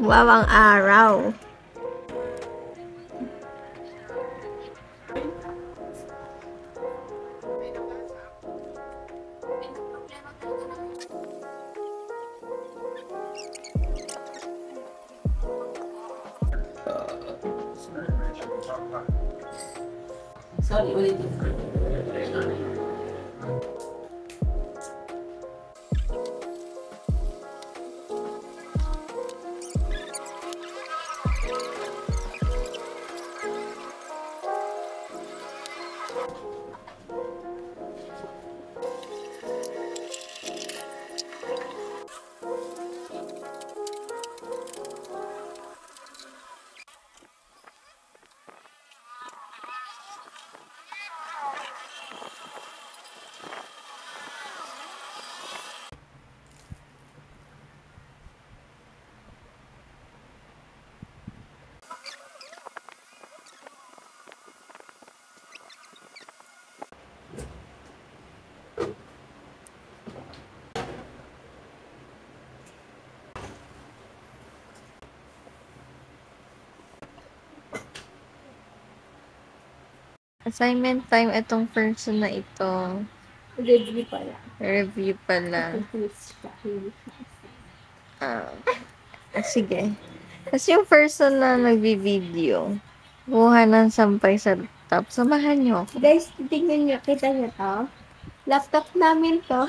Wow, ang araw. Sorry, ulitin. Assignment time itong person na ito. Review pala. Review pala. Sige. Kasi yung person na nagbi-video, buha ng sampay sa laptop. Samahan niyo ako. Guys, tingnan nyo. Kita nyo to? Laptop namin to.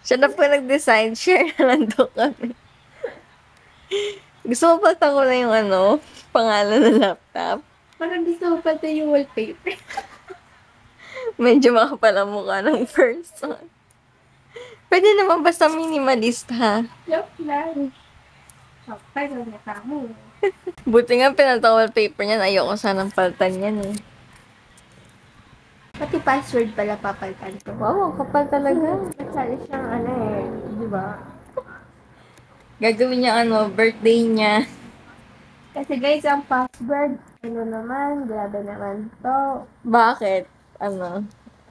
Siya na po nag-design. Share na lang doon kami. Gusto mo pagta ko na yung pangalan ng laptop? Parang gusto ko pati yung wallpaper. Medyo makapal ang mukha ng person. Pwede naman basta minimalist, ha? Joke lang. Okay, na kamo. Buti nga pinata-wallpaper niyan. Ayoko sanang paltan yan, eh. Pati password pala papalitan ko. Wow, ang kapal talaga. Nagsali siyang di ba? Gagawin niya birthday niya. Kasi guys, ang password, grabe naman to. Bakit?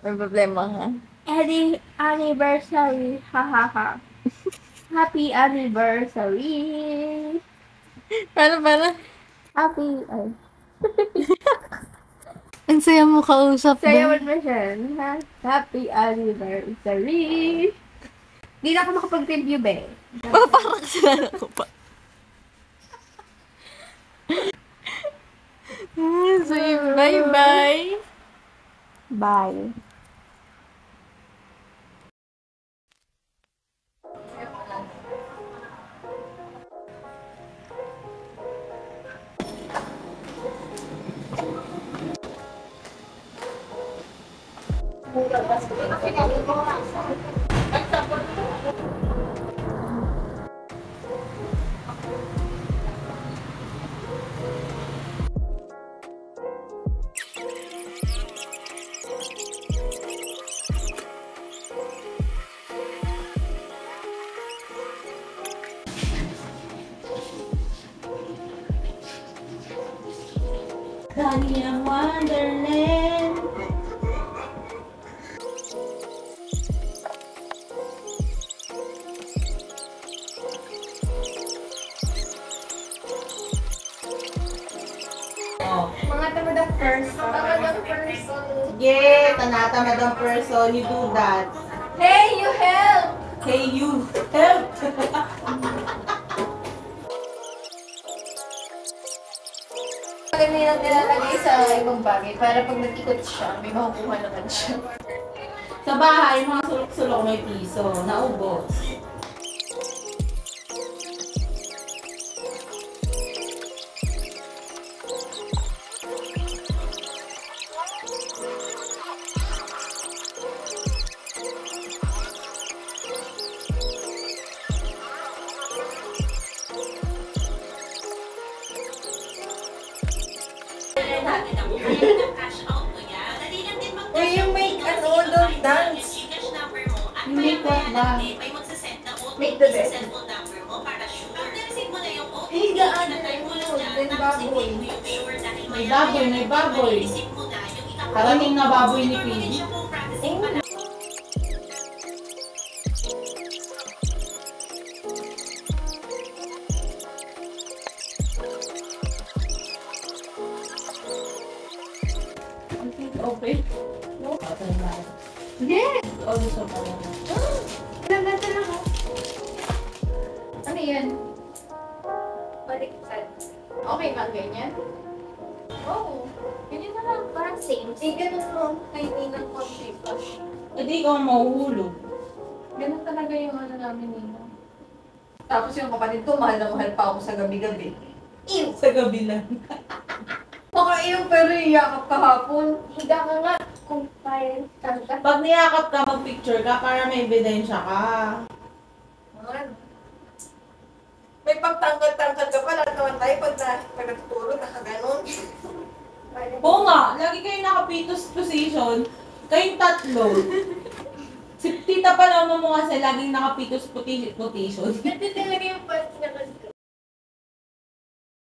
May problema ka? Anniversary, hahaha. Happy anniversary. Paano? Happy, Ang saya mo kausap ba? sayawan mo siya, ha? Happy anniversary. Di na ako makapag-review, be. Parang sila ko pa. Say bye-bye. Bye. Dali ang Wonderland. Mga tamadang person. Sige, tanatamad ang person. You do that. Hey, you help! Hey, you. Help! Maganda yung nilalagay sa ibang bagay para pag nag-ikot siya, may makukuha naman siya. Sa bahay, mga sulok-sulok may piso. Naubos. dance. Hindi ka ba? Make the bed. Hey, the other then baboy. May baboy, may baboy. Parating na baboy ni Pili. Okay. No? Yes! O, gusto pa lang. Ganda talaga. Ano yan? Baliktad. Okay ba ganyan? Oo. Ganyan na lang. Parang same. Eh, ganun mo. Kay Ninang konti pa. Hindi ikaw mahuhulog. Ganun talaga yung ano namin Ninang. Tapos yung kapatid ko, mahal na mahal pa ako sa gabi-gabi. Ew! Sa gabi lang. Makainom pero iyakap kahapon. Higa ka nga. Kung kaya ka. Pag niyakap ka, mag-picture ka para may ebidensya ka. Ano? May pagtangkad-tangkad ka pa, lahat naman tayo pag natutulog, nakaganon. Oo nga, lagi kayo naka-fetus position. Kayong tatlo. Si tita pa naman mo kasi laging naka-fetus position. Ganti talaga yung pag